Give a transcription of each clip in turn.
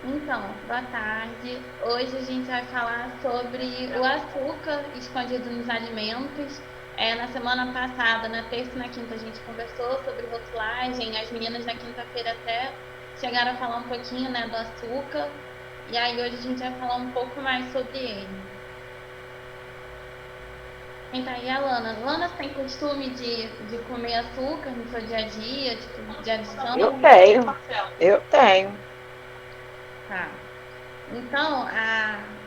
Então, boa tarde. Hoje a gente vai falar sobre o açúcar escondido nos alimentos. Na semana passada, na terça e na quinta, a gente conversou sobre rotulagem. As meninas na quinta-feira até chegaram a falar um pouquinho, né, do açúcar. E aí hoje a gente vai falar um pouco mais sobre ele. Quem tá aí é a Lana. Lana, você tem costume de comer açúcar no seu dia a dia, tipo, de Eu adição? tenho, eu tenho. Tá. Então,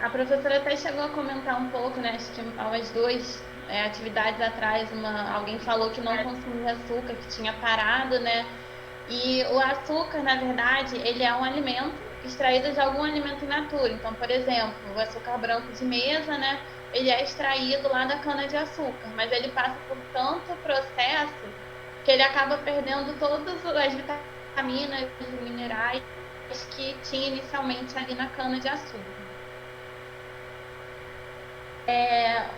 a professora até chegou a comentar um pouco, né? Acho que há umas duas atividades atrás, alguém falou que não consumia açúcar, que tinha parado, né? E o açúcar, na verdade, ele é um alimento extraído de algum alimento in natura. Então, por exemplo, o açúcar branco de mesa, né? Ele é extraído lá da cana-de-açúcar, mas ele passa por tanto processo que ele acaba perdendo todas as vitaminas e minerais que tinha inicialmente ali na cana-de-açúcar.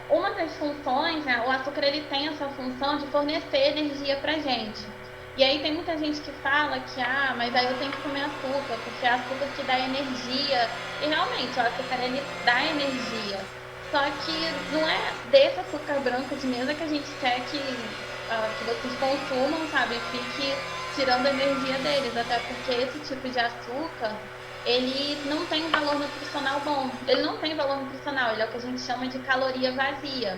Uma das funções, né, o açúcar ele tem essa função de fornecer energia para gente. E aí tem muita gente que fala que, mas aí eu tenho que comer açúcar, porque é açúcar que dá energia. E realmente, o açúcar ele dá energia. Só que não é desse açúcar branco de mesa que a gente quer que vocês consumam, sabe? Fique tirando a energia deles, até porque esse tipo de açúcar ele não tem um valor nutricional bom. Ele não tem valor nutricional, ele é o que a gente chama de caloria vazia.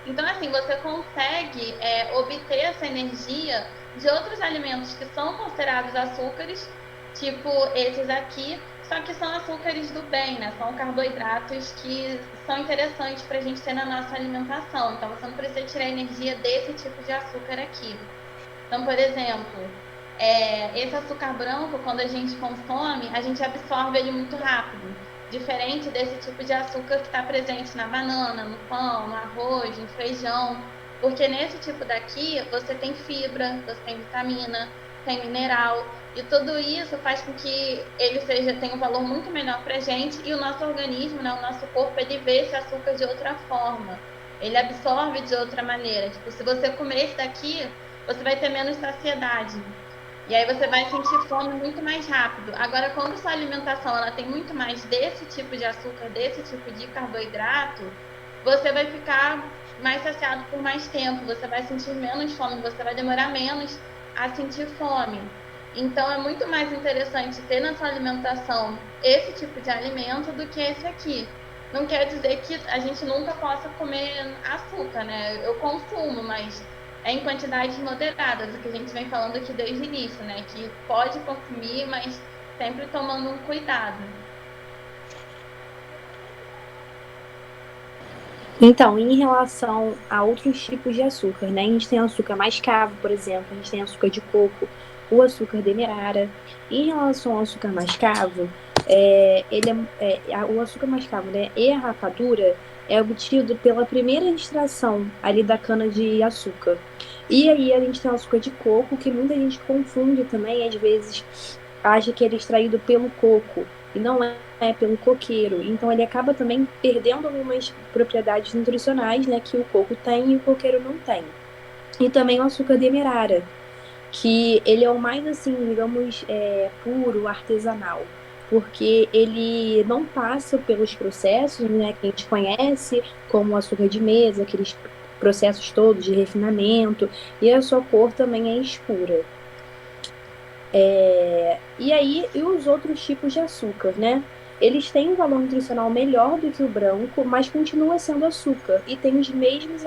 Então, assim, você consegue obter essa energia de outros alimentos que são considerados açúcares, tipo esses aqui, só que são açúcares do bem, né? São carboidratos que são interessantes para a gente ter na nossa alimentação. Então, você não precisa tirar energia desse tipo de açúcar aqui. Então, por exemplo, esse açúcar branco, quando a gente consome, a gente absorve ele muito rápido. Diferente desse tipo de açúcar que está presente na banana, no pão, no arroz, no feijão. Porque nesse tipo daqui, você tem fibra, você tem vitamina, tem mineral. E tudo isso faz com que ele tenha um valor muito melhor para a gente. E o nosso organismo, né, o nosso corpo, ele vê esse açúcar de outra forma. Ele absorve de outra maneira. Tipo, se você comer esse daqui, você vai ter menos saciedade. E aí você vai sentir fome muito mais rápido. Agora, quando sua alimentação ela tem muito mais desse tipo de açúcar, desse tipo de carboidrato, você vai ficar mais saciado por mais tempo, você vai sentir menos fome, você vai demorar menos a sentir fome. Então, é muito mais interessante ter na sua alimentação esse tipo de alimento do que esse aqui. Não quer dizer que a gente nunca possa comer açúcar, né? Eu consumo, mas em quantidades moderadas, o que a gente vem falando aqui desde o início, né? Que pode consumir, mas sempre tomando um cuidado. Então, em relação a outros tipos de açúcar, né? A gente tem açúcar mascavo, por exemplo, a gente tem açúcar de coco, o açúcar demerara. Em relação ao açúcar mascavo, o açúcar mascavo, né, e a rapadura é obtido pela primeira extração ali da cana de açúcar. E aí a gente tem o açúcar de coco, que muita gente confunde também, às vezes acha que ele é extraído pelo coco, e não é pelo coqueiro. Então ele acaba também perdendo algumas propriedades nutricionais, né, que o coco tem e o coqueiro não tem. E também o açúcar demerara, que ele é o mais, assim, digamos, puro, artesanal, porque ele não passa pelos processos, né, que a gente conhece, como o açúcar de mesa, aqueles processos todos de refinamento, e a sua cor também é escura. E aí, e os outros tipos de açúcar, né? Eles têm um valor nutricional melhor do que o branco, mas continua sendo açúcar e tem os mesmos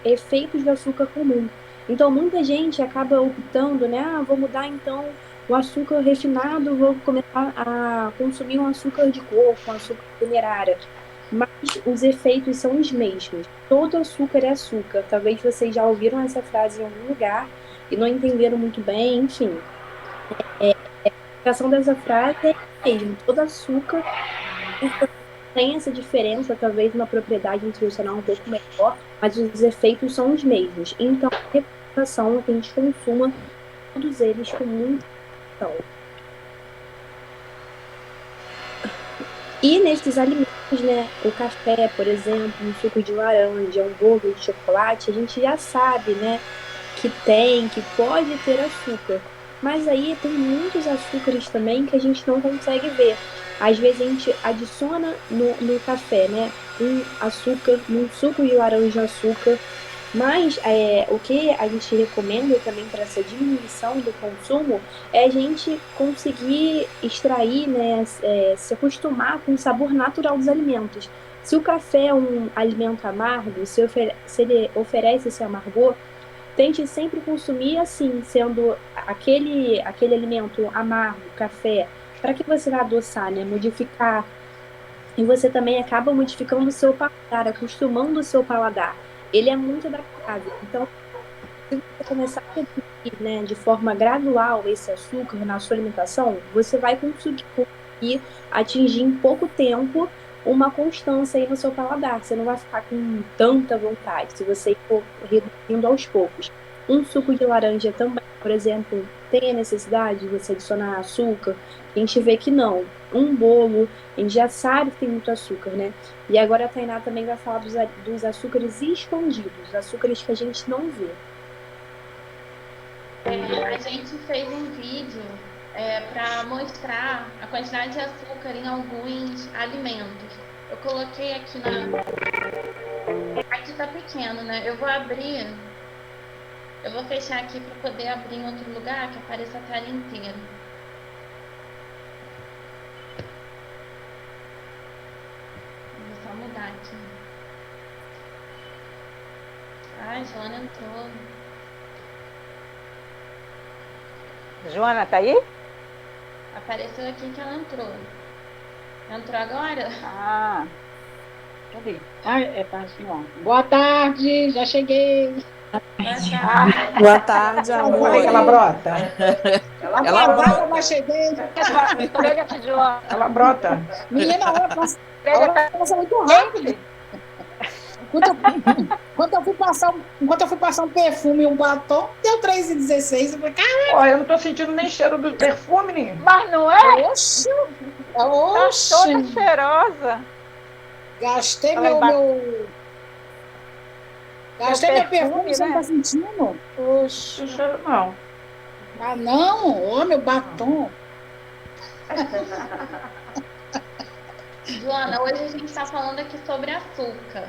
efeitos do açúcar comum. Então, muita gente acaba optando, né? Vou mudar então o açúcar refinado, vou começar a consumir um açúcar de coco, um açúcar demerara. Mas os efeitos são os mesmos. Todo açúcar é açúcar. Talvez vocês já ouviram essa frase em algum lugar e não entenderam muito bem, enfim. A explicação dessa frase é mesmo, todo açúcar tem essa diferença, talvez uma propriedade nutricional um pouco melhor, mas os efeitos são os mesmos. Então, a recomendação é que a gente consuma todos eles com muita atenção. E nesses alimentos, né, o café, por exemplo, um suco de laranja, um bolo de chocolate, a gente já sabe, né, que pode ter açúcar. Mas aí tem muitos açúcares também que a gente não consegue ver. Às vezes a gente adiciona no café, né? Um açúcar, num suco de laranja açúcar. Mas o que a gente recomenda também para essa diminuição do consumo é a gente conseguir extrair, né, se acostumar com o sabor natural dos alimentos. Se o café é um alimento amargo, se ele oferece esse amargor, tente sempre consumir assim, sendo aquele alimento amargo, café, para que você vá adoçar, né, modificar. E você também acaba modificando o seu paladar, acostumando o seu paladar. Ele é muito adaptável. Então, se você começar a reduzir, né, de forma gradual esse açúcar na sua alimentação, você vai conseguir atingir em pouco tempo uma constância aí no seu paladar. Você não vai ficar com tanta vontade se você for reduzindo aos poucos. Um suco de laranja também, por exemplo, tem a necessidade de você adicionar açúcar? A gente vê que não. Um bolo, a gente já sabe que tem muito açúcar, né? E agora a Tainá também vai falar dos açúcares escondidos, açúcares que a gente não vê. A gente fez um vídeo para mostrar a quantidade de açúcar em alguns alimentos. Eu coloquei aqui Aqui tá pequeno, né? Eu vou abrir. Eu vou fechar aqui para poder abrir em outro lugar que apareça a tela inteira. Vou só mudar aqui. Ai, Joana entrou. Joana, tá aí? Apareceu aqui que ela entrou. Entrou agora? Ah, cadê? É fácil, não. Boa tarde, já cheguei. Boa tarde, amor. Olha que ela brota. Ela brota. Eu já cheguei. Pega aqui, Joana. Ela brota. Menina, a hora passa muito rápido. Enquanto eu fui passar um perfume e um batom, deu 3,16. Eu falei, caramba. Ó, eu não tô sentindo nem cheiro do perfume, nem. Mas não é? Oxi. Tá toda cheirosa. Gastei Ela meu perfume, você né? não tá sentindo? Oxi. Não cheiro, não. Ah, não. Ó, meu batom. Joana, hoje a gente está falando aqui sobre açúcar.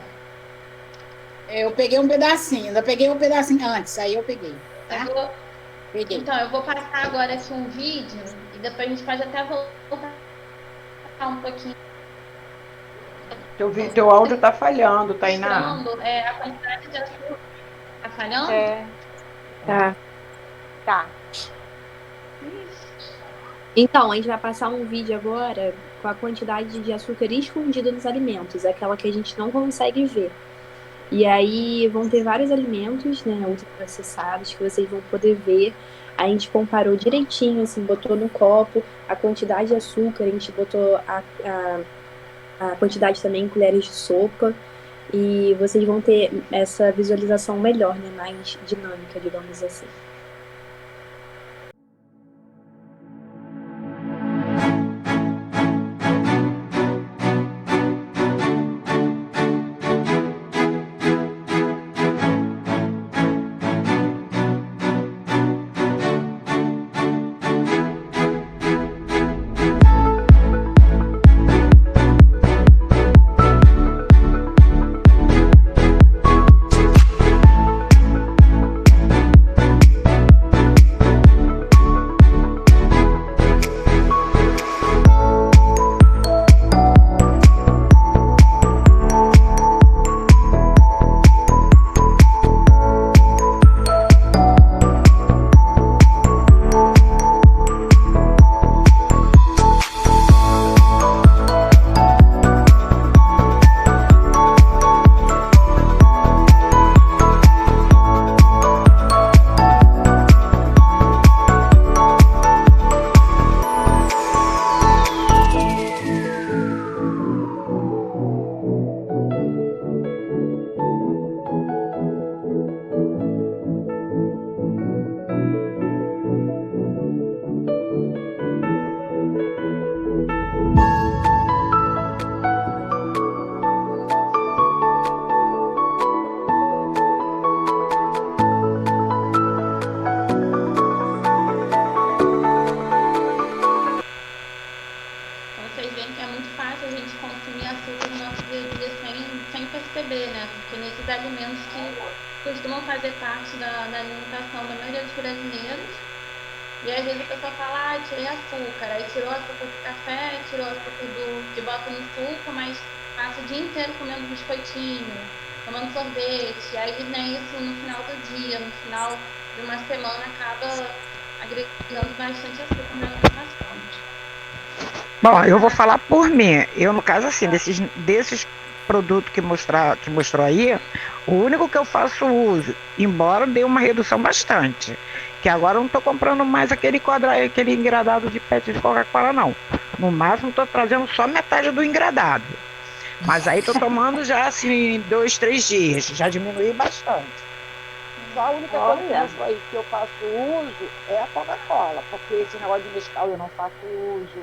Eu peguei um pedacinho, ainda peguei um pedacinho antes, aí eu peguei. Tá? Peguei. Então, eu vou passar agora aqui um vídeo e depois a gente pode até voltar um pouquinho. Teu áudio tá falhando, Tainá. Mostrando a quantidade de açúcar. Tá falhando? Tá. Então, a gente vai passar um vídeo agora com a quantidade de açúcar escondido nos alimentos, aquela que a gente não consegue ver. E aí vão ter vários alimentos, né, ultraprocessados, que vocês vão poder ver. A gente comparou direitinho, assim, botou no copo a quantidade de açúcar, a gente botou a quantidade também em colheres de sopa. E vocês vão ter essa visualização melhor, né, mais dinâmica, digamos assim. saber, né? Porque nesses alimentos que costumam fazer parte da alimentação da maioria dos brasileiros, e às vezes a pessoa fala, tirei açúcar, aí tirou o açúcar do café, tirou o açúcar que bota no suco, mas passa o dia inteiro comendo biscoitinho, tomando sorvete, aí né, isso no final do dia, no final de uma semana acaba agregando bastante açúcar na alimentação. Bom, eu vou falar por mim. Eu, no caso, assim, desses produtos que mostrou aí, o único que eu faço uso, embora dê uma redução bastante, que agora eu não estou comprando mais aquele engradado de PET de Coca-Cola, não. No máximo, estou trazendo só metade do engradado. Mas aí estou tomando já, assim, 2, 3 dias. Já diminui bastante. Só a única coisa que mostrou aí que eu faço uso é a Coca-Cola, porque esse negócio de Nescau eu não faço uso.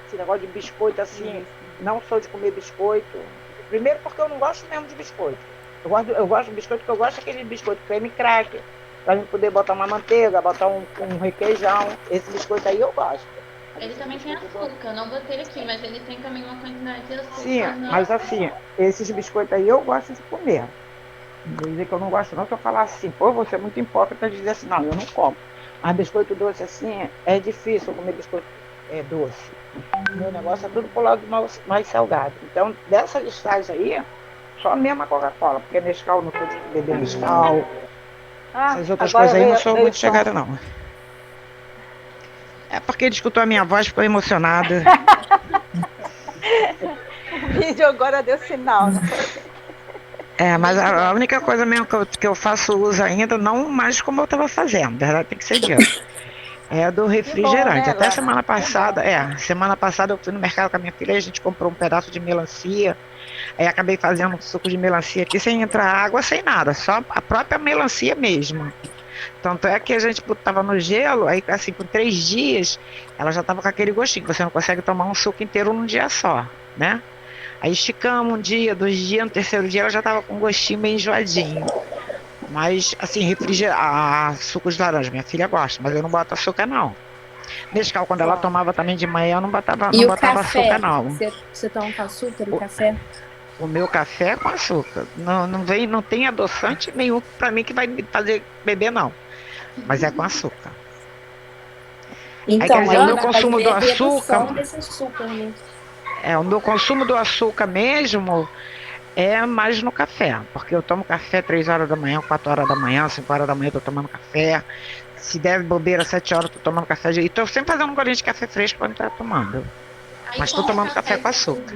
Esse negócio de biscoito, assim, não sou de comer biscoito. Primeiro porque eu não gosto mesmo de biscoito. Eu gosto de biscoito, porque eu gosto daquele biscoito creme cracker, pra mim poder botar uma manteiga, botar um requeijão. Esse biscoito aí eu gosto. Ele também tem açúcar, não botei ele aqui, mas ele tem também uma quantidade de açúcar. Sim, mas assim, esses biscoitos aí eu gosto de comer. Não vou dizer que eu não gosto não, se eu falar assim, pô, você é muito hipócrita de dizer assim, não, eu não como. Mas biscoito doce assim, é difícil eu comer biscoito doce. O meu negócio é tudo pro lado mais salgado. Então, dessa listagem aí, só mesmo a Coca-Cola, porque Nescau não tô bebendo Nescau. Essas outras coisas aí não sou muito chegada, não. É porque ele escutou a minha voz, ficou emocionada. O vídeo agora deu sinal, né? Mas a única coisa mesmo que eu faço uso ainda, não mais como eu estava fazendo, verdade tem que ser dito. É do refrigerante. Bom, né, até semana passada, semana passada eu fui no mercado com a minha filha, a gente comprou um pedaço de melancia, aí acabei fazendo um suco de melancia aqui sem entrar água, sem nada, só a própria melancia mesmo. Tanto é que a gente botava no gelo, aí assim, por 3 dias, ela já tava com aquele gostinho, você não consegue tomar um suco inteiro num dia só, né? Aí esticamos 1 dia, 2 dias, no 3º dia ela já tava com um gostinho meio enjoadinho. Mas, assim, suco de laranja, minha filha gosta, mas eu não boto açúcar, não. Nescau, quando ela tomava também de manhã, eu não botava açúcar, não. Você toma com açúcar o café? O meu café é com açúcar. Não tem adoçante nenhum pra mim que vai me fazer beber, não. Mas é com açúcar. Então, aí, quer dizer, o meu consumo do açúcar... o meu consumo do açúcar mesmo é mais no café. Porque eu tomo café 3 horas da manhã, 4 horas da manhã, 5 horas da manhã eu tô tomando café. Se der bobeira, 7 horas eu tô tomando café. E tô sempre fazendo um golinho de café fresco pra não estar tomando. Aí mas tô tomando café com açúcar.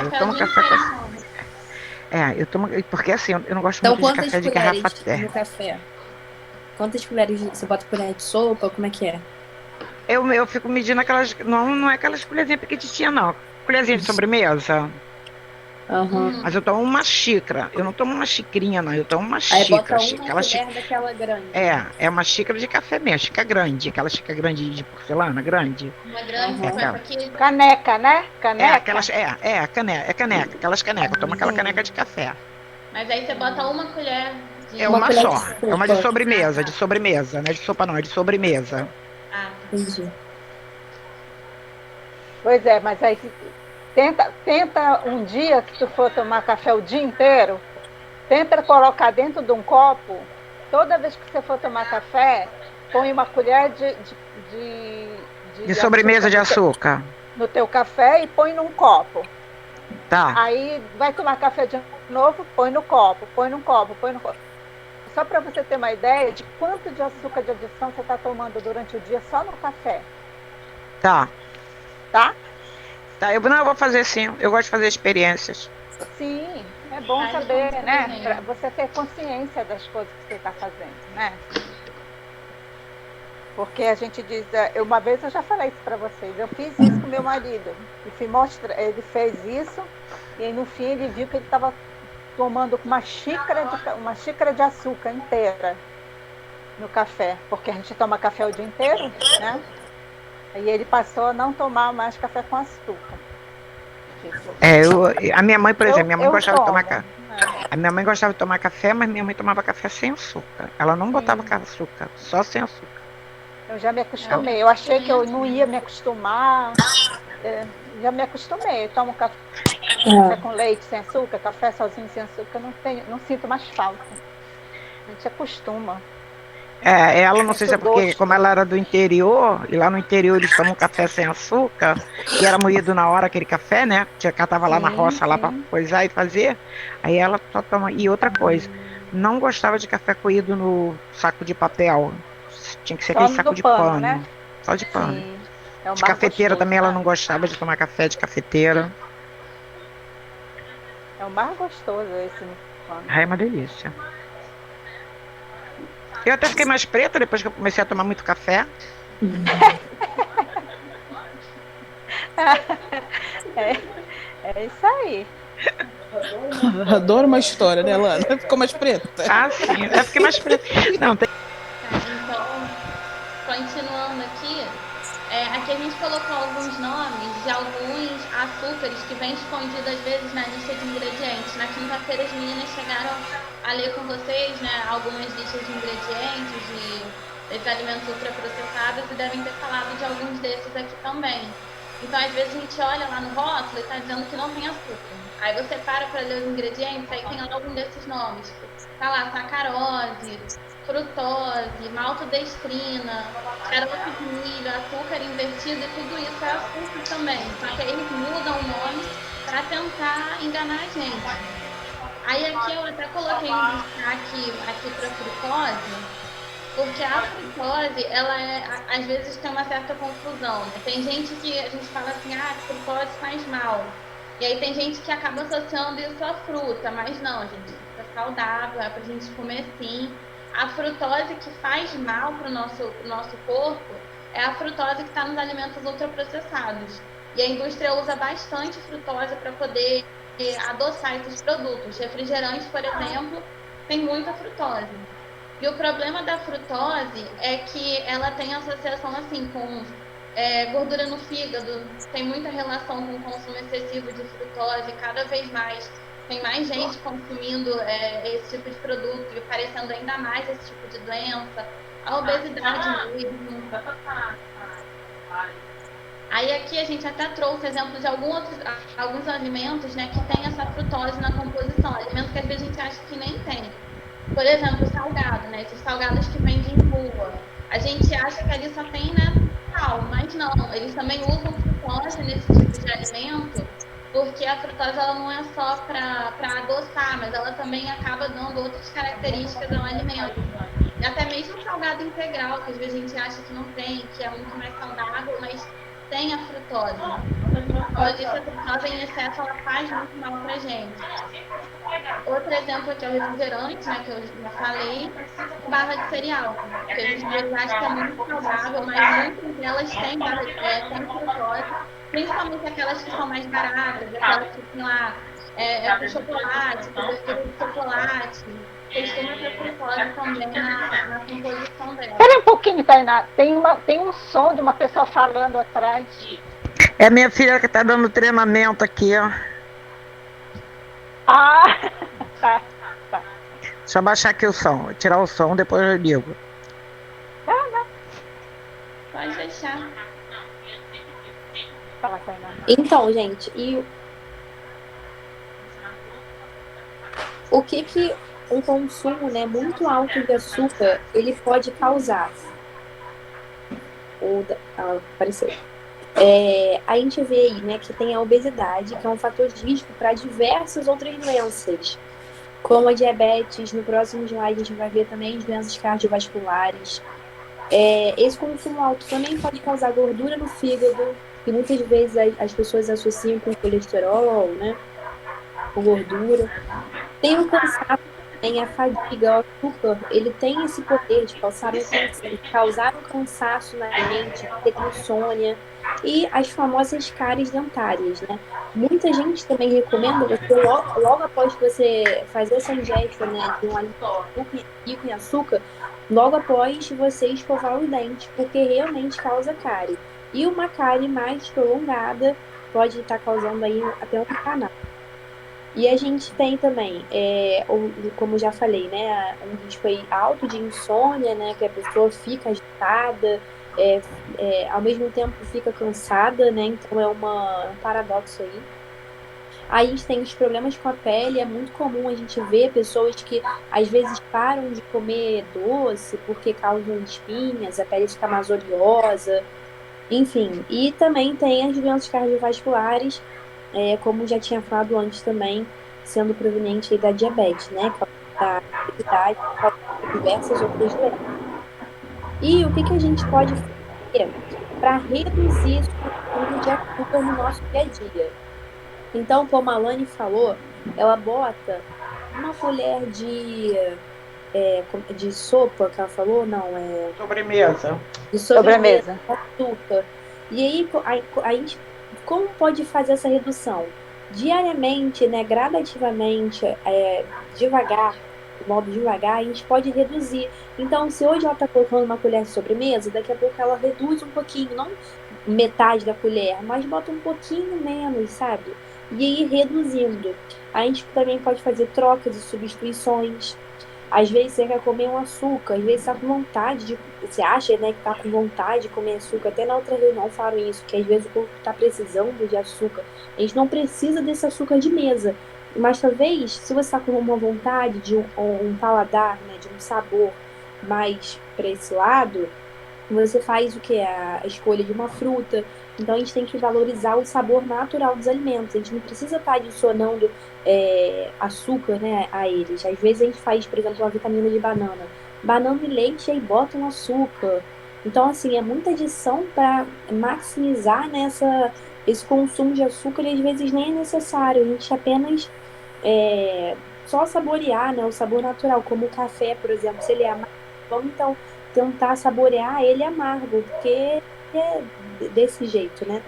Eu tomo café com açúcar. Eu tomo. Porque assim, eu não gosto então, muito de café de garrafa no café? Quantas colheres você bota colher de sopa? Como é que é? Eu fico medindo aquelas. Não é aquelas colherzinhas pequititinhas, não. Colherzinha de sobremesa. Uhum. Mas eu tomo uma xícara. Eu não tomo uma xicrinha, não. Eu tomo uma Aí xícara. bota uma colher daquela grande. É uma xícara de café mesmo. Xícara grande. Aquela xícara grande de porcelana, grande. Uma grande, caneca, né? Caneca. É caneca. Aquelas canecas. Eu tomo aquela caneca de café. Mas aí você bota uma colher de... É uma só. É uma de sobremesa. De sobremesa. Não é de sopa, não. É de sobremesa. Entendi. Pois é, mas aí tenta um dia que tu for tomar café o dia inteiro, tenta colocar dentro de um copo, toda vez que você for tomar café, põe uma colher de sobremesa de açúcar no teu café e põe num copo. Tá. Aí vai tomar café de novo, põe no copo, põe no copo. Só para você ter uma ideia de quanto de açúcar de adição você está tomando durante o dia só no café. Tá? Tá, eu vou fazer sim. Eu gosto de fazer experiências. Sim, é bom saber, né? Para você ter consciência das coisas que você está fazendo, né? Porque a gente diz, uma vez eu já falei isso para vocês, eu fiz isso com meu marido. Ele fez isso e aí, no fim ele viu que ele estava tomando uma xícara de açúcar inteira no café, porque a gente toma café o dia inteiro, né? E ele passou a não tomar mais café com açúcar. A minha mãe, por exemplo, minha mãe gostava de tomar café. É. A minha mãe gostava de tomar café, mas minha mãe tomava café sem açúcar. Ela não botava açúcar, só sem açúcar. Eu já me acostumei. Eu achei que eu não ia me acostumar. Já me acostumei. Eu tomo café Café com leite sem açúcar, café sozinho sem açúcar, não sinto mais falta. A gente acostuma. Ela não sei se é porque, como ela era do interior, e lá no interior eles tomam café sem açúcar, e era moído na hora aquele café, né? Tava lá na roça lá pra coisar e fazer. Aí ela só toma. E outra coisa, não gostava de café coído no saco de papel. Tinha que ser aquele saco de pano. Né? Só de pano. De cafeteira gostoso, também ela não gostava de tomar café de cafeteira. É o mais gostoso esse pano. É uma delícia. Eu até fiquei mais preta depois que eu comecei a tomar muito café. É isso aí. Adoro uma história, né, Lana? Ficou mais preta. Sim. Eu fiquei mais preta. Não, tem... Então, continuando aqui, aqui a gente colocou alguns nomes de alguns açúcares que vêm escondidos às vezes na lista de ingredientes. Na quinta-feira as meninas chegaram a ler com vocês, né, algumas listas de ingredientes desses alimentos ultraprocessados e devem ter falado de alguns desses aqui também. Então, às vezes a gente olha lá no rótulo e está dizendo que não tem açúcar. Aí você para ler os ingredientes, aí tem algum desses nomes. Tá lá, sacarose, frutose, maltodestrina, xarope de milho, açúcar invertido, e tudo isso é açúcar também. Só que aí eles mudam o nome para tentar enganar a gente. Aí aqui eu até coloquei um destaque aqui para frutose, porque a frutose, ela às vezes tem uma certa confusão, né? Tem gente que a gente fala assim, a frutose faz mal. E aí tem gente que acaba associando isso à fruta, mas não, gente, é saudável, é pra gente comer sim. A frutose que faz mal pro nosso corpo é a frutose que está nos alimentos ultraprocessados. E a indústria usa bastante frutose para poder adoçar esses produtos. Refrigerantes, por exemplo, tem muita frutose. E o problema da frutose é que ela tem associação assim com gordura no fígado, tem muita relação com o consumo excessivo de frutose. Cada vez mais tem mais gente consumindo esse tipo de produto e parecendo ainda mais esse tipo de doença, a obesidade mesmo. Aí aqui a gente até trouxe exemplos de alguns alimentos, né, que tem essa frutose na composição, alimentos que às vezes a gente acha que nem tem. Por exemplo, o salgado, né? Esses salgados que vendem em rua. A gente acha que ali só tem, né, sal, mas não. Eles também usam frutose nesse tipo de alimento, porque a frutose ela não é só para adoçar, mas ela também acaba dando outras características ao alimento. E até mesmo o salgado integral, que às vezes a gente acha que não tem, que é muito mais saudável, mas tem a frutose. A frutose em excesso ela faz muito mal pra gente. Outro exemplo aqui é o refrigerante, né, que eu já falei, barra de cereal, que a gente acha que é muito saudável, mas muitas delas têm frutose, principalmente aquelas que são mais baratas, aquelas que tem lá com chocolate, cobertura de chocolate, costuma ter frutose também na composição dela. Espera um pouquinho, Tainá, tem um som de uma pessoa falando atrás. É minha filha que está dando treinamento aqui, ó. Tá. Deixa eu baixar aqui o som, tirar o som, depois eu ligo. Não. Pode deixar. Fala, Tainá. Então, gente, e o que um consumo, né, muito alto de açúcar ele pode causar? Apareceu. A gente vê aí, né, que tem a obesidade, que é um fator de risco para diversas outras doenças, como a diabetes. No próximo slide a gente vai ver também as doenças cardiovasculares. Esse consumo alto também pode causar gordura no fígado, que muitas vezes as pessoas associam com colesterol, né, com gordura. Tem o cansaço, tem a fadiga, o açúcar, ele tem esse poder de causar um cansaço na mente, ter insônia, e as famosas cáries dentárias, né? Muita gente também recomenda você, logo após você fazer essa ingesta, né, de um alimento rico em açúcar, logo após você escovar os dentes, porque realmente causa cárie. E uma cárie mais prolongada pode estar causando aí até um canal. E a gente tem também, como já falei, né, um risco aí alto de insônia, né, que a pessoa fica agitada, ao mesmo tempo fica cansada, né, então é um paradoxo aí. Aí a gente tem os problemas com a pele, é muito comum a gente ver pessoas que às vezes param de comer doce porque causam espinhas, a pele fica mais oleosa, enfim. E também tem as doenças cardiovasculares, como já tinha falado antes também, sendo proveniente aí da diabetes, né? Da obesidade, diversas outras doenças. E o que a gente pode fazer para reduzir esse consumo de açúcar no nosso dia a dia? Então, como a Alane falou, ela bota uma colher de sopa, que ela falou, não, Sobremesa. de sobremesa, açúcar. E aí, a gente, como pode fazer essa redução? Diariamente, né, gradativamente, devagar, de modo devagar, a gente pode reduzir. Então, se hoje ela está colocando uma colher de sobremesa, daqui a pouco ela reduz um pouquinho, não metade da colher, mas bota um pouquinho menos, sabe? E aí reduzindo. A gente também pode fazer trocas e substituições. Às vezes você quer comer um açúcar, às vezes você tá com vontade de. Você acha, né, que tá com vontade de comer açúcar. Até na outra reunião falaram isso, que às vezes o corpo tá precisando de açúcar. A gente não precisa desse açúcar de mesa. Mas talvez, se você tá com uma vontade de um paladar, né, de um sabor mais para esse lado, você faz o que? A escolha de uma fruta. Então a gente tem que valorizar o sabor natural dos alimentos. A gente não precisa estar adicionando açúcar, né, a eles. Às vezes a gente faz, por exemplo, uma vitamina de banana. Banana e leite, aí bota um açúcar. Então, assim, é muita adição para maximizar, né, esse consumo de açúcar e às vezes nem é necessário. A gente apenas só saborear, né, o sabor natural, como o café, por exemplo, se ele é amargo, vamos então tentar saborear ele amargo, porque é desse jeito, né?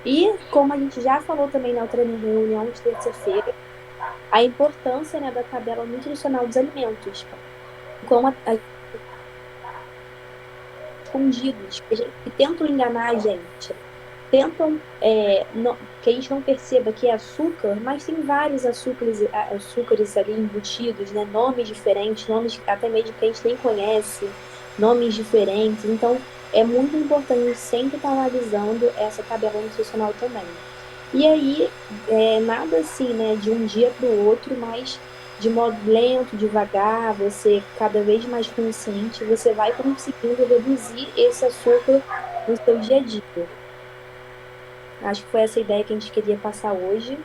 E como a gente já falou também na outra reunião de terça-feira, a importância, né, da tabela nutricional dos alimentos, como escondidos, que tentam enganar a gente, tentam que a gente não perceba que é açúcar, mas tem vários açúcares ali embutidos, né, nomes diferentes, nomes até mesmo que a gente nem conhece, nomes diferentes. Então, é muito importante sempre estar analisando essa tabela nutricional também. E aí, nada assim, né, de um dia para o outro, mas de modo lento, devagar, você cada vez mais consciente, você vai conseguindo reduzir esse açúcar no seu dia a dia. Acho que foi essa ideia que a gente queria passar hoje.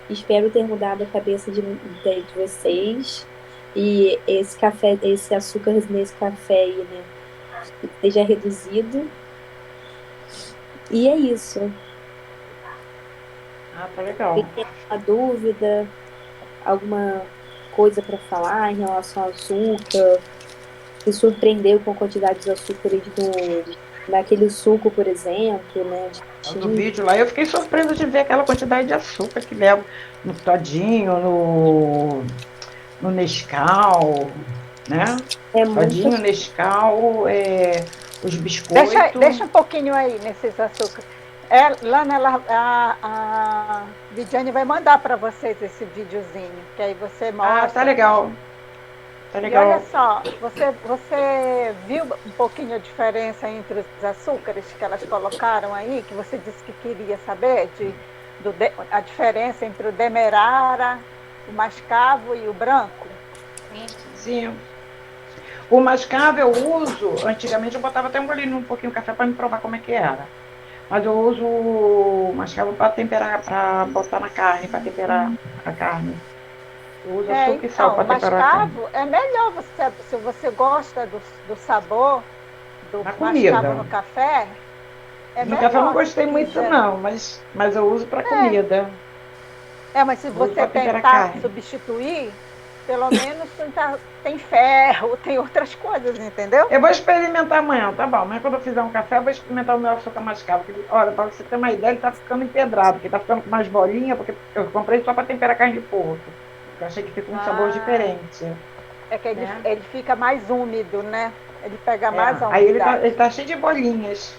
Espero ter mudado a cabeça de vocês. E esse açúcar nesse café aí, né, seja reduzido. E é isso. Tá legal. Tem alguma dúvida, alguma coisa para falar em relação ao açúcar? Se surpreendeu com a quantidade de açúcares naquele suco, por exemplo, né? Do vídeo lá, eu fiquei surpresa de ver aquela quantidade de açúcar que leva no todinho, no Nescau, né? Todinho, Nescau, os biscoitos. Deixa um pouquinho aí nesses açúcares. A Lidiane vai mandar para vocês esse videozinho, que aí você mostra. Ah, tá legal. Tá legal. E olha só, você viu um pouquinho a diferença entre os açúcares que elas colocaram aí, que você disse que queria saber, a diferença entre o demerara, o mascavo e o branco? Sim. O mascavo eu uso, antigamente eu botava até um golinho, um pouquinho de café para me provar como é que era. Mas eu uso o mascavo para temperar, para botar na carne, para temperar a carne. Eu uso açúcar e sal para temperar a carne. O mascavo é melhor, se você gosta do sabor do mascavo no café. No café eu não gostei muito não, mas eu uso para comida. Mas se você tentar substituir, pelo menos tem ferro, tem outras coisas, entendeu? Eu vou experimentar amanhã, tá bom. Mas quando eu fizer um café, eu vou experimentar o meu açúcar mascavo. Olha, para você ter uma ideia, ele tá ficando empedrado, porque tá ficando com mais bolinha, porque eu comprei só para temperar carne de porco. Eu achei que fica um sabor diferente. É que ele fica mais úmido, né? Ele pega mais a umidade. Aí ele tá cheio de bolinhas.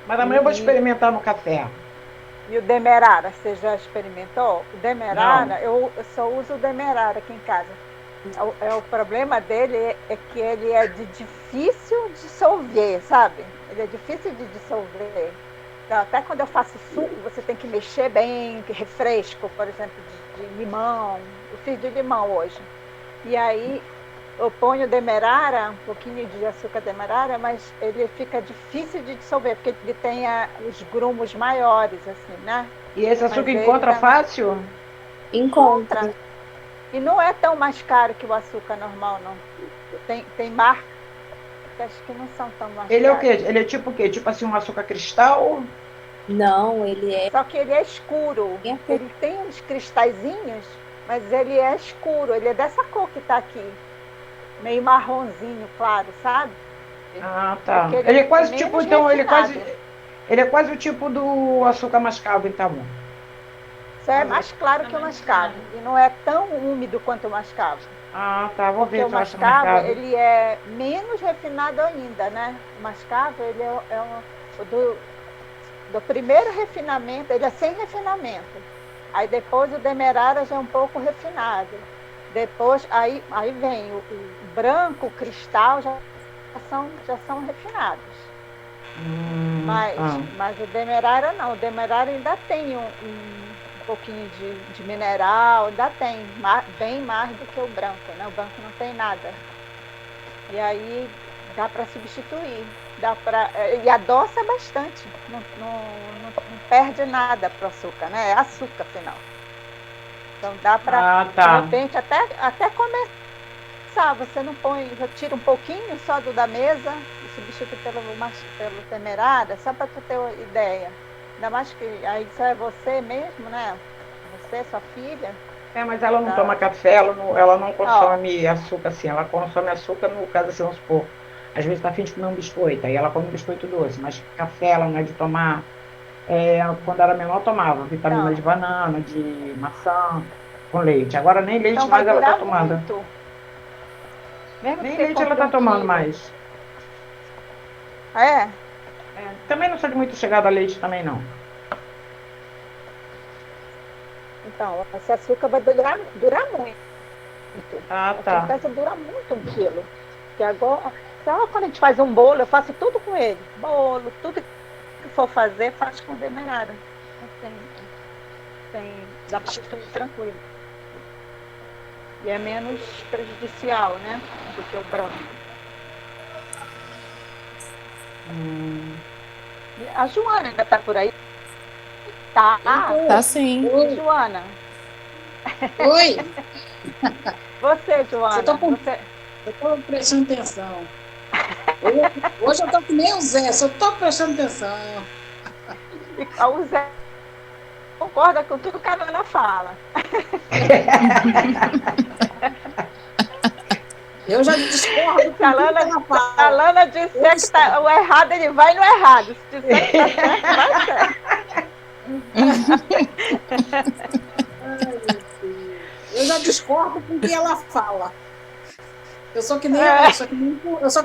Mas amanhã eu vou experimentar no café. E o demerara, você já experimentou? O demerara, eu só uso o demerara aqui em casa. O problema dele é que ele é de difícil dissolver, sabe? Ele é difícil de dissolver. Até quando eu faço suco, você tem que mexer bem, que refresco, por exemplo, de limão. Eu fiz de limão hoje. E aí eu ponho demerara, um pouquinho de açúcar demerara, mas ele fica difícil de dissolver, porque ele tem os grumos maiores, assim, né? E esse açúcar encontra fácil? Encontra. E não é tão mais caro que o açúcar normal, não. Tem marcas que não são tão mais Ele caras. é o quê? Ele é tipo o quê? Tipo assim, um açúcar cristal? Não, ele é. Só que ele é escuro. Ele tem uns cristalzinhos, mas ele é escuro. Ele é dessa cor que está aqui. Meio marronzinho, claro, sabe? Ah, tá. Porque Ele é quase tipo, então, refinado. ele é quase o tipo do açúcar mascavo, então. Isso é mais claro que o mascavo. E não é tão úmido quanto o mascavo. Ah, tá. Vou ver Porque o se eu acho no mascavo, mercado. ele é menos refinado ainda, né? O mascavo, ele do primeiro refinamento, ele é sem refinamento. Aí depois o demerara já é um pouco refinado. Depois, aí vem o branco, o cristal, já são refinados. Mas o demerara não. O demerara ainda tem um pouquinho de mineral, ainda tem, bem mais do que o branco, né? O branco não tem nada. E aí dá para substituir. E adoça bastante. Não perde nada para o açúcar, né? É açúcar, afinal. Então dá para, de repente, até começar. Você não põe, tira um pouquinho só da mesa e substitui pelo temerara, só para tu ter uma ideia. Ainda mais que aí só é você mesmo, né? Você, sua filha. Mas ela não toma café, ela não consome açúcar assim. Ela consome açúcar, no caso assim, vamos supor. Às vezes está a fim de comer um biscoito, aí ela come um biscoito doce, mas café ela não é de tomar. Quando era menor tomava vitamina de banana, de maçã, com leite. Agora nem leite então, mais ela está tomando. Nem leite ela está tomando mais. Também não sou de muito chegada a leite também, não. Então, esse açúcar vai durar muito. Ah, tá. Essa dura muito 1 quilo. Porque agora, quando a gente faz um bolo, eu faço tudo com ele. Bolo, tudo que for fazer, faz com demerara. Dá para substituir tranquilo. E é menos prejudicial, né? Do que o branco. A Joana ainda está por aí? Tá. Tá sim. Oi, Joana. Oi. Você, Joana. Eu estou prestando atenção. Hoje eu estou que nem o Zé, só estou prestando atenção. O Zé concorda com tudo que a Ana fala. Eu já discordo com tudo que ela fala. A Lana disser que tá, o errado, ele vai no errado. Se disser que tá certo, vai certo. Ai, meu Deus. Eu já discordo com o que ela fala. Eu sou que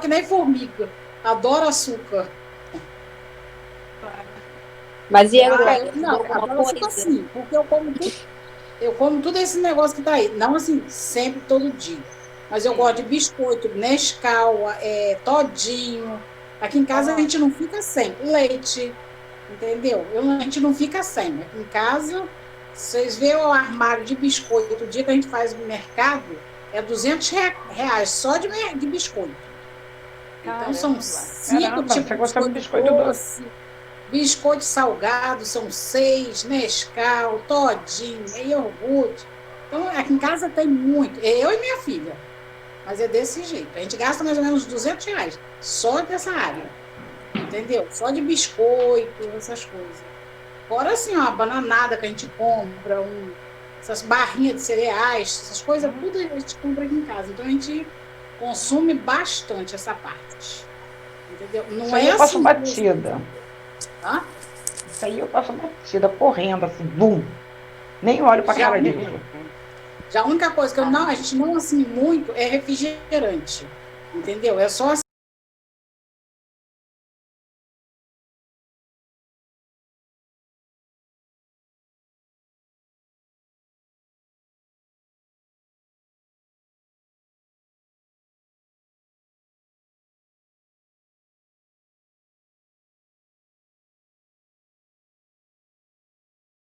nem formiga. Adoro açúcar. Mas e agora? Não, adoro açúcar sim, porque eu como tudo esse negócio que tá aí. Não assim, sempre, todo dia. Mas eu gosto de biscoito, Nescau, todinho. Aqui em casa a gente não fica sem. Leite, entendeu? A gente não fica sem. Aqui em casa, vocês veem o armário de biscoito, o dia que a gente faz no mercado, é R$200 só de biscoito. Então são 5 tipos de biscoito doce. Biscoito salgado, são 6, Nescau, todinho, iogurte. Então, aqui em casa tem muito. Eu e minha filha. Mas é desse jeito. A gente gasta mais ou menos R$200 só dessa área. Entendeu? Só de biscoito, essas coisas. Fora assim, ó, a bananada que a gente compra, essas barrinhas de cereais, essas coisas, tudo a gente compra aqui em casa. Então a gente consome bastante essa parte. Entendeu? Não Isso aí eu passo batida. Hã? Isso aí eu passo batida, correndo, assim, bum. Nem olho pra cara disso. Já a única coisa que a gente não assim muito é refrigerante. Entendeu? É só